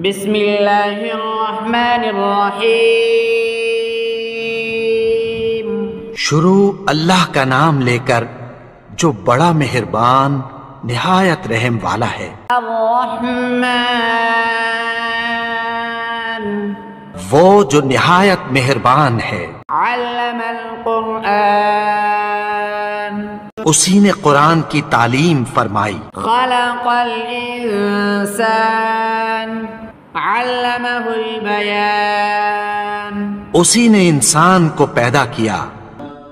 بسم اللہ الرحمن الرحیم۔ شروع اللہ کا نام لے کر جو بڑا مہربان نہایت رحم والا ہے۔ الرحمن، وہ جو نہایت مہربان ہے۔ علم القرآن، اسی نے قرآن کی تعلیم فرمائی۔ خلق الانسان، علمہ البیان، اسی نے انسان کو پیدا کیا،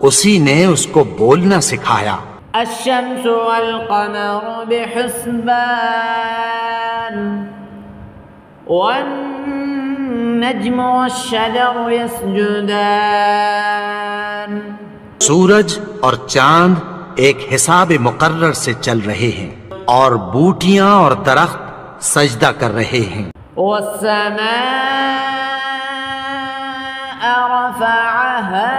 اسی نے اس کو بولنا سکھایا۔ الشمس والقمر بحسبان، والنجم والشجر يسجدان۔ سورج اور چاند ایک حساب مقرر سے چل رہے ہیں، اور بوٹیاں اور درخت سجدہ کر رہے ہیں۔ والسماء رفعها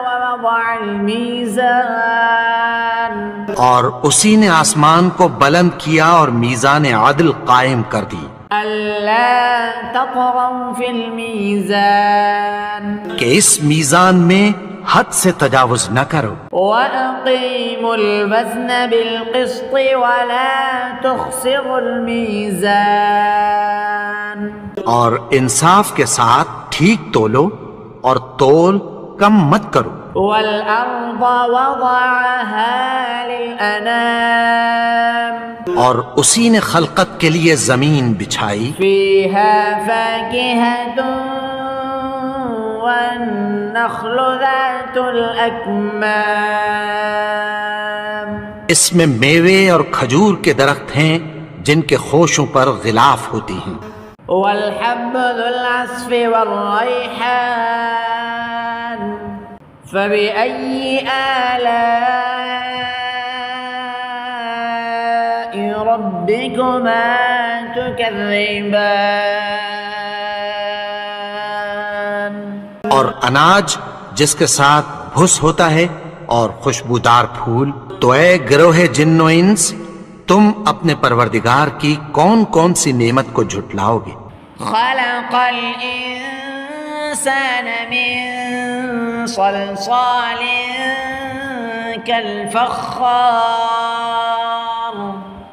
ووضع الميزان، اور اسی نے آسمان کو بلند کیا اور میزان عدل قائم کر دی، ألا تطغوا في الميزان، کہ اس میزان میں حد سے تجاوز نہ کرو۔ وأقيموا الوزن بالقسط ولا تخسروا الميزان، اور انصاف کے ساتھ ٹھیک تولو اور تول کم مت کرو۔ والأرض وضعها للأنام، اور اسی نے خلقت کے لیے زمین بچھائی، فيها فاكهة والنخل ذات الأكمام، اس میں میوے اور کھجور کے درخت ہیں جن کے خوشوں پر غلاف ہوتی ہیں۔ والحب ذو العصف والريحان، فبأي آلاء ربكما تكذبان، اور اناج جس کے ساتھ بھس ہوتا ہے اور خوشبودار پھول۔ تو اے گروہ جن و انس، تم اپنے پروردگار کی کون کون سی نعمت کو جھٹلاؤ گے؟ خلق الإنسان من صلصال كالفخار،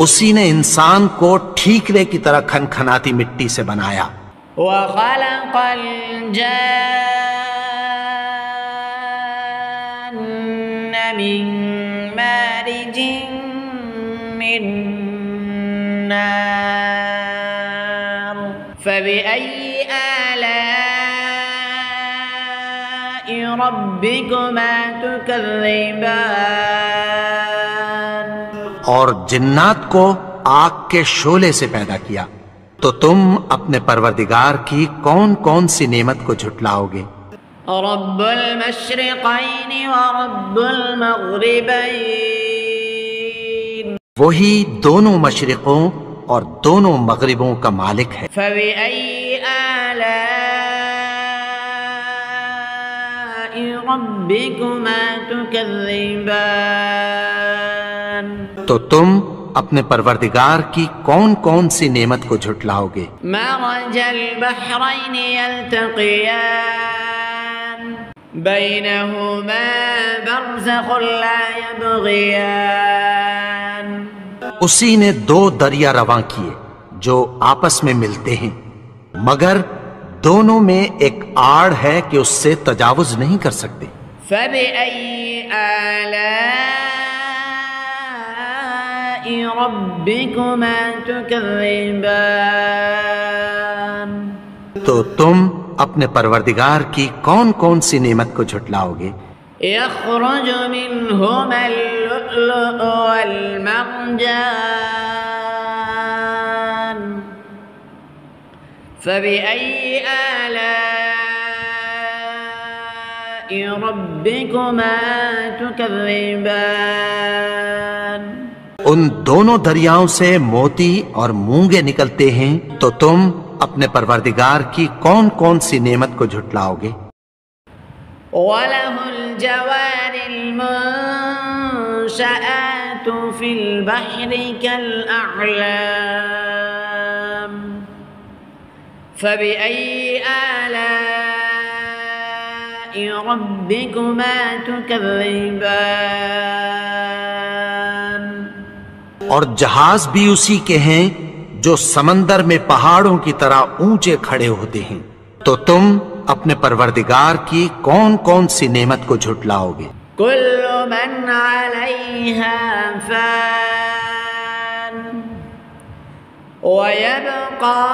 اسی نے انسان کو ٹھیکرے کی طرح کھنکھناتی مٹی سے بنایا۔ وخلق الجان من مارج من نار، فبأي آلاء ربكما تكذبان، اور جنات کو آگ کے شعلے سے پیدا کیا، تو تم اپنے پروردگار کی کون کون سی نعمت کو جھٹلاؤ گے؟ رب المشرقین ورب المغربین، وہی دونوں مشرقوں اور دونوں مغربوں کا مالک ہے۔ فبأي آلاء ربكما تكذبان، تو تم اپنے پروردگار کی کون کون سی نعمت کو جھٹلاؤ گے؟ مرج البحرین یلتقیان، بینہما برزخ لا یبغیان، اسی نے دو دریا رواں کیے جو آپس میں ملتے ہیں، مگر دونوں میں ایک آڑ ہے کہ اس سے تجاوز نہیں کر سکتے۔ فبأي آلاء ربكما تكذبان، تو تم اپنے پروردگار کی کون کون سی نعمت کو جھٹلاؤ گے؟ يخرج منهما اللؤلؤ والمرجان، فبأي آلاء ربكما تكذبان، ان دونوں دریاؤں سے موتی اور مونگے نکلتے ہیں، تو تم اپنے پروردگار کی کون کون سی نعمت کو جھٹلاؤ گے؟ وَلَهُ الْجَوَارِ الْمُنشَآتُ فِي الْبَحْرِ كَالْأَعْلَامِ، فبأي آلاء ربكما تكذبان اور جہاز بھی اسی کے ہیں جو سمندر میں پہاڑوں کی طرح اونچے کھڑے ہوتے ہیں، تو تم اپنے پروردگار کی کون کون سی نعمت کو جھٹلاؤ گے؟ كل من عليها فان ويبقى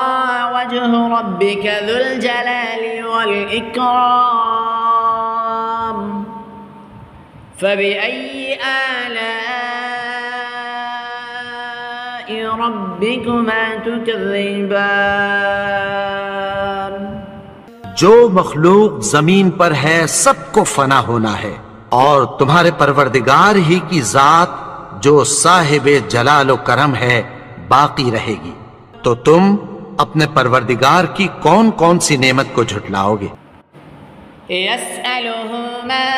وجه ربك ذو الجلال والإكرام فبأي آلاء ربكما تكذبان جو مخلوق زمین پر ہے سب کو فنا ہونا ہے، اور تمہارے پروردگار ہی کی ذات جو صاحب جلال و کرم ہے باقی رہے گی، تو تم اپنے پروردگار کی کون کون سی نعمت کو جھٹلاؤ گے؟ يسأله من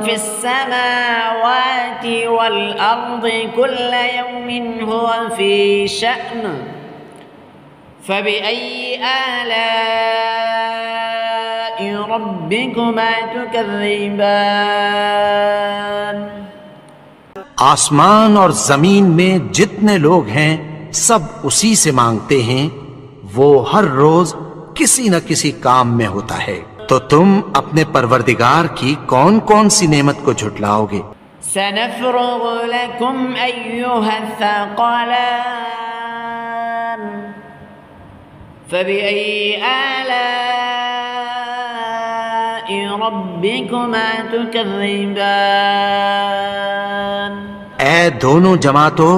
في السماوات والأرض كل يوم هو في شأن فبأي آلاء ربكما تكذبان آسمان اور زمین میں جتنے لوگ ہیں سب اسی سے مانگتے ہیں، وہ ہر روز کسی نہ کسی کام میں ہوتا ہے، تو تم اپنے پروردگار کی کون کون سی نعمت کو جھٹلاؤ گے؟ سنفرغ لكم أيها الثقلان فبأي آلاء ربكما تكذبان اے دونوں جماعتوں،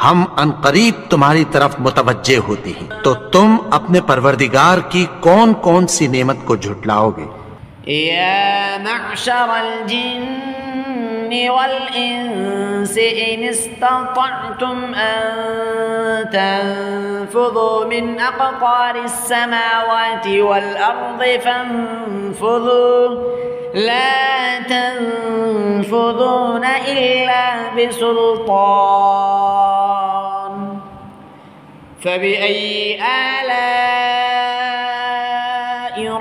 ہم عنقریب تمہاری طرف متوجہ ہوتے ہیں، تو تم اپنے پروردگار کی کون کون سی نعمت کو جھٹلاؤ گے؟ يا معشر الجن والإنس إن استطعتم أن تنفذوا من أقطار السماوات والأرض فانفذوا لا تنفذون إلا بسلطان فبأي آلاء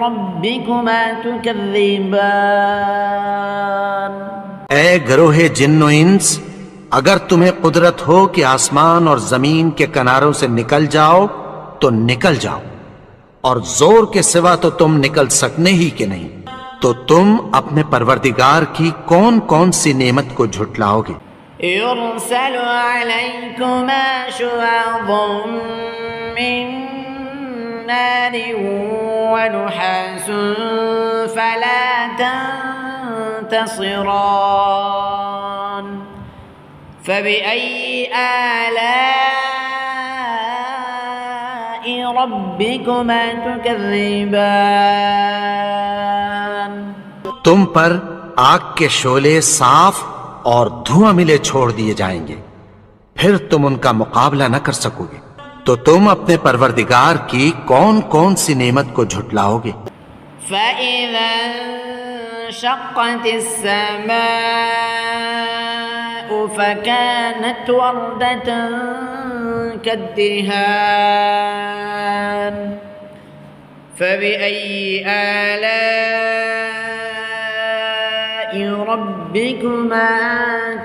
ربكما تكذبان اے گروہ جن و انس، اگر تمہیں قدرت ہو کہ آسمان اور زمین کے کناروں سے نکل جاؤ تو نکل جاؤ، اور زور کے سوا تو تم نکل سکنے ہی کہ نہیں، تو تم اپنے پروردگار کی کون کون سی نعمت کو جھٹلاؤ گے؟ يرسل عليكما شواظ من نار ونحاس فلا تنتصران فبأي آلاء ربكما تكذبان تم پر آگ کے شعلے صاف اور دھواں ملے چھوڑ دیے جائیں گے، پھر تم ان کا مقابلہ نہ کر سکو گے، تو تم اپنے پروردگار کی کون کون سی نعمت کو جھٹلاؤ گے؟ فَإِذَا انشَقَّتِ السَّمَاءُ فَكَانَتْ وَرْدَةً كَالدِّهَانِ فَبِأَيِّ آلَاءِ رَبِّكُمَا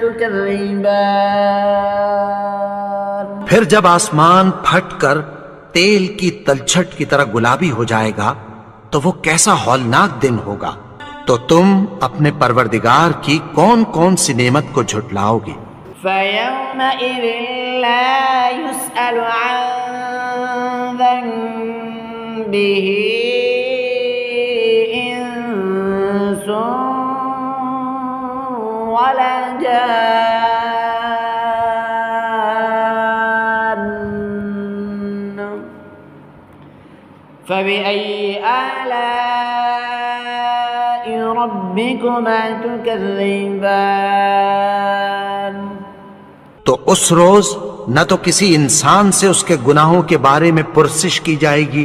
تُكَذِّبَانِ پھر جب آسمان پھٹ کر تیل کی تلچھٹ کی طرح گلابی ہو جائے گا تو وہ کیسا ہولناک دن ہوگا، تو تم اپنے پروردگار کی کون کون سی نعمت کو جھٹلاؤ گے؟ فَيَوْمَئِذٍ لَا يُسْأَلُ عَنْ ذَنبِهِ إِنسٌ وَلَا جَانٌّ فَبِأَيِّ آلَاءِ رَبِّكُمَا تُكَذِّبَانِ تو اس روز نہ تو کسی انسان سے اس کے گناہوں کے بارے میں پرسش کی جائے گی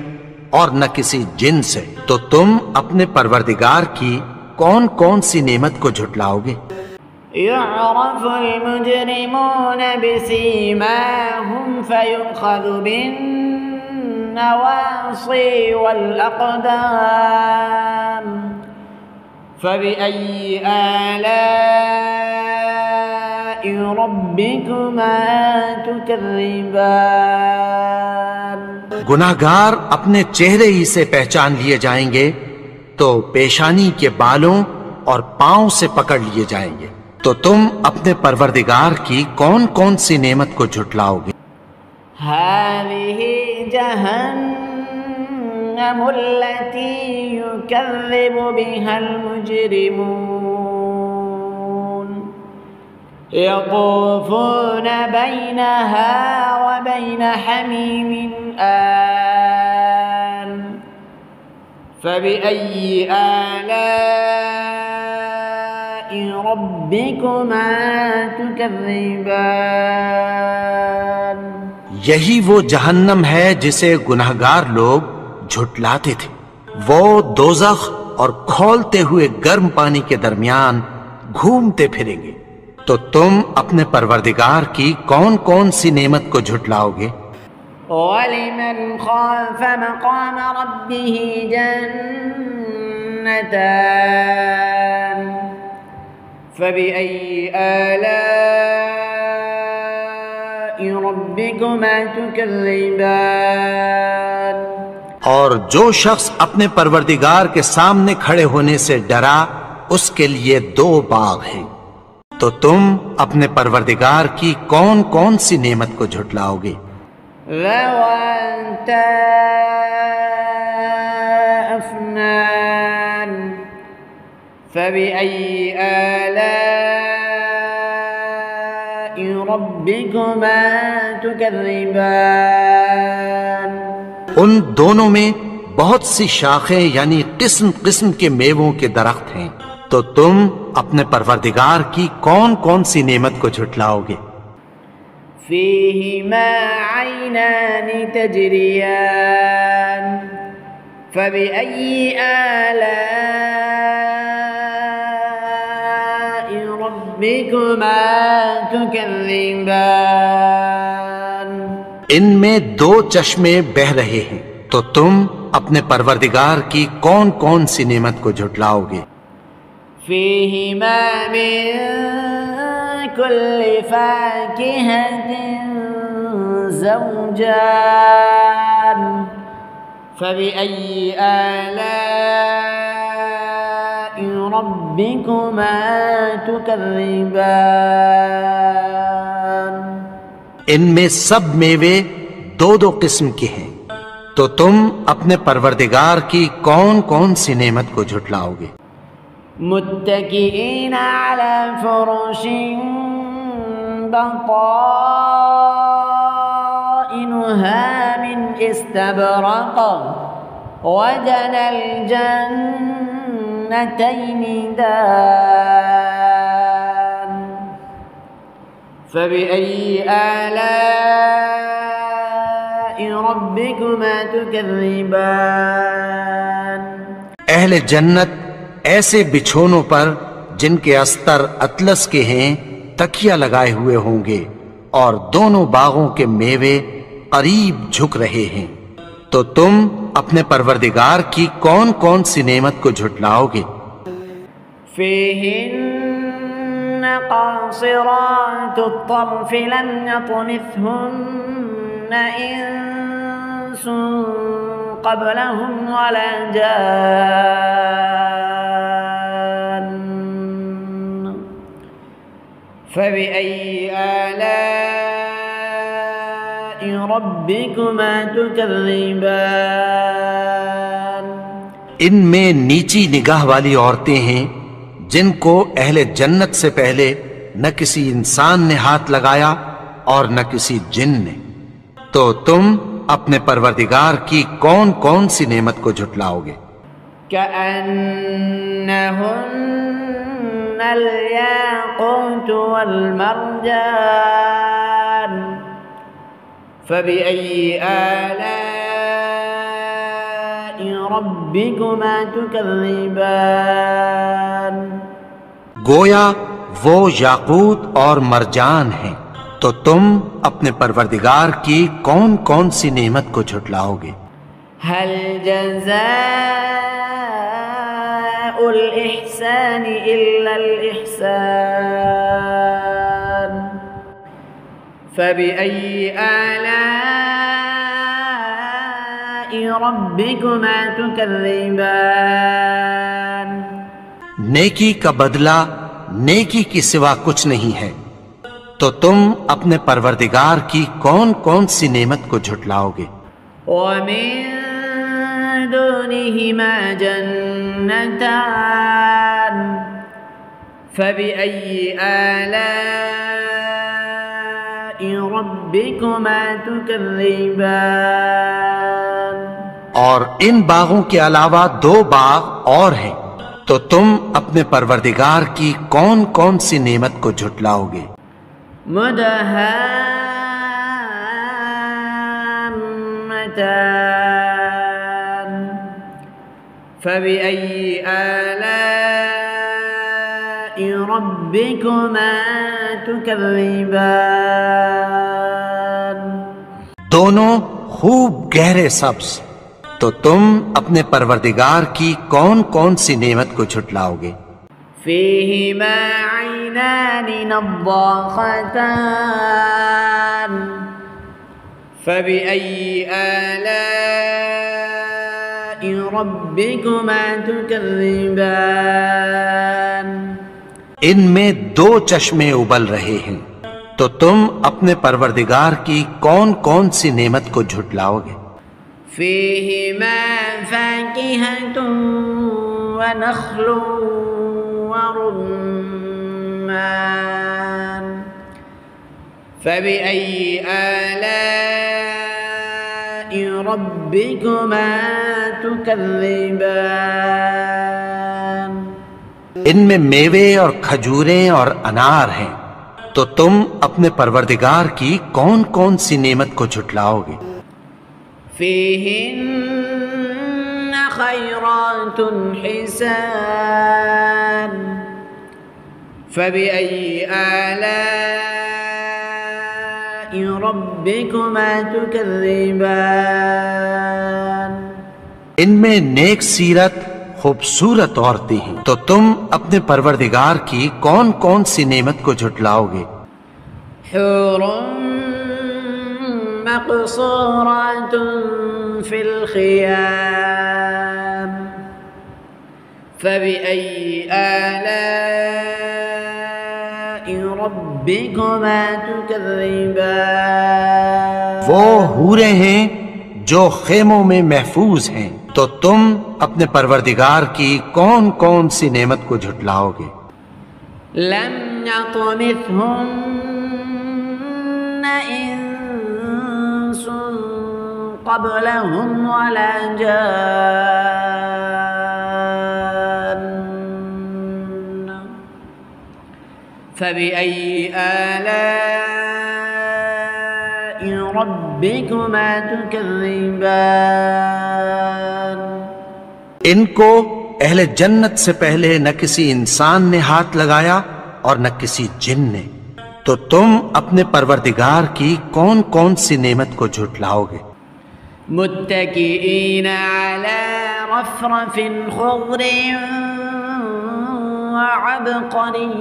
اور نہ کسی جن سے، تو تم اپنے پروردگار کی کون کون سی نعمت کو جھٹلاؤ گے؟ يعرف المجرمون بسيماهم فيؤخذ بالناصية النواصي والأقدام فبأي آلاء ربكما تكذبان گناہگار اپنے چہرے ہی سے پہچان لیے جائیں گے تو پیشانی کے بالوں اور پاؤں سے پکڑ لیے جائیں گے، تو تم اپنے پروردگار کی کون کون سی نعمت کو جھٹلاؤ گے؟ هذه جهنم التي يكذب بها المجرمون يطوفون بينها وبين حميم آن فبأي آلاء ربكما تكذبان یہی وہ جہنم ہے جسے گناہگار لوگ جھٹلاتے تھے، وہ دوزخ اور کھولتے ہوئے گرم پانی کے درمیان گھومتے پھریں گے، تو تم اپنے پروردگار کی کون کون سی نعمت کو جھٹلاؤ گے؟ وَلِمَنْ خَافَ مَقَامَ رَبِّهِ جَنَّتَانِ فَبِأَيِّ آلَاءِ رَبِّكُمَا تُكَذِّبَانِ اور جو شخص اپنے پروردگار کے سامنے کھڑے ہونے سے ڈرا اس کے لیے 2 باغ ہیں، تو تم اپنے پروردگار کی کون کون سی نعمت کو جھٹلاؤ گے؟ ذواتا أفنان فبأي آلاء ربكما تكذبان ان دونوں میں بہت سی شاخیں یعنی قسم قسم کے میووں کے درخت ہیں، تو تم اپنے پروردگار کی کون کون سی نعمت کو جھٹلاؤ گے؟ فيهما عينان تجريان فبأي آلاء ربكما تكذبان ان میں 2 چشمے بہ رہے ہیں، تو تم اپنے پروردگار کی کون کون سی نعمت کو جھٹلاؤ گے؟ فيهما من كل فاكهة زوجان فبأي آلاء ربكما تكذبان ان میں سب میوے 2 قسم کے ہیں، تو تم اپنے پروردگار کی کون کون سی نعمت کو جھٹلاؤ گے؟ متكئين على فرش بطائنها من استبرق وجنى الجنتين دان فبأي آلاء ربكما تكذبان اہل جنت ایسے بچھونوں پر جن کے استر اطلس کے ہیں تکیہ لگائے ہوئے ہوں گے، اور دونوں باغوں کے میوے قریب جھک رہے ہیں، تو تم اپنے پروردگار کی کون کون سی نعمت کو جھٹلاؤ گے؟ فيهن قاصرات الطرف لم يطمثهن إنس قبلهم ولا جان فبأي آلاء ربكما تكذبان ان میں نیچی نگاہ والی عورتیں ہیں جن کو اہل جنت سے پہلے نہ کسی انسان نے ہاتھ لگایا اور نہ کسی جن نے، تو تم اپنے پروردگار کی کون کون سی نعمت کو جھٹلاؤ گے؟ كأنهن الياقوت والمرجان فبأي آلاء ربكما تكذبان گویا وہ یاقوت اور مرجان ہیں، تو تم اپنے پروردگار کی کون کون سی نعمت کو جھٹلاؤ گے؟ هل جزاء الإحسان إلا الإحسان فبأي آلاء ربكما تكذبان نیکی کا بدلہ نیکی کی سوا کچھ نہیں ہے، تو تم اپنے پروردگار کی کون کون سی نعمت کو جھٹلاؤ گے؟ ومن دونهما جنتان فبأي آلاء ربكما تكذبان اور ان باغوں کے علاوہ 2 باغ اور ہیں، تو تم اپنے پروردگار کی کون کون سی نعمت کو جھٹلاؤ گے؟ مدهامتان فبأي آلاء ربكما تكذبان دونوں خوب گہرے سبز، تو تم اپنے پروردگار کی کون کون سی نعمت کو جھٹلاؤ گے؟ فيهما عينان نضاختان فبأي آلاء ربكما تكذبان ان میں 2 چشمے ابل رہے ہیں، تو تم اپنے پروردگار کی کون کون سی نعمت کو جھٹلاؤ گے؟ فيهما فاكهة ونخل ورمان فبأي آلاء ربكما تكذبان ان میں میوے اور کھجوریں اور انار ہیں، تو تم اپنے پروردگار کی کون کون سی نعمت کو جھٹلاؤ گے؟ فيهن خيرات حسان فبأي آلاء ربكما تكذبان ان میں نیک سیرت خوبصورت عورتیں ہیں، تو تم اپنے پروردگار کی کون کون سی نعمت کو جھٹلاؤ گے؟ حور مقصورات في الخيام فبأي آلاء ربكما تكذبان وہ حوریں ہیں جو خیموں میں محفوظ ہیں، تو تم اپنے پروردگار کی کون کون سی نعمت کو جھٹلاؤ گے؟ لم يطمثهن إنس قبلهم ولا جان فبأي آلاء ربكما تكذبان ان کو اہل جنت سے پہلے نہ کسی انسان نے ہاتھ لگایا اور نہ کسی جن نے، تو تم اپنے پروردگار کی کون کون سی نعمت کو جھٹلاؤ گے؟ متكئين على رفرف خضر وعبقري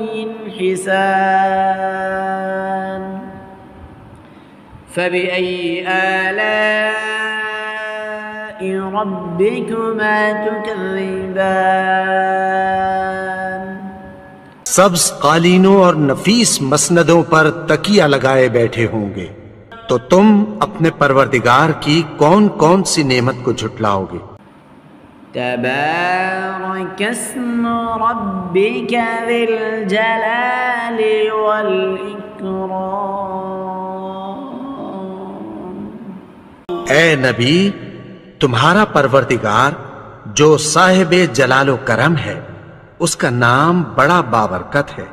حسان فبأي آلاء ربكما تكذبان سبز قالینوں اور نفیس مسندوں پر تکیہ لگائے بیٹھے ہوں گے، تو تم اپنے پروردگار کی کون کون سی نعمت کو جھٹلاؤ گے؟ تبارك اسم ربك ذي الجلال والإكرام اے نبی، تمہارا پروردگار جو صاحب جلال و کرم ہے، اس کا نام بڑا بابرکت ہے۔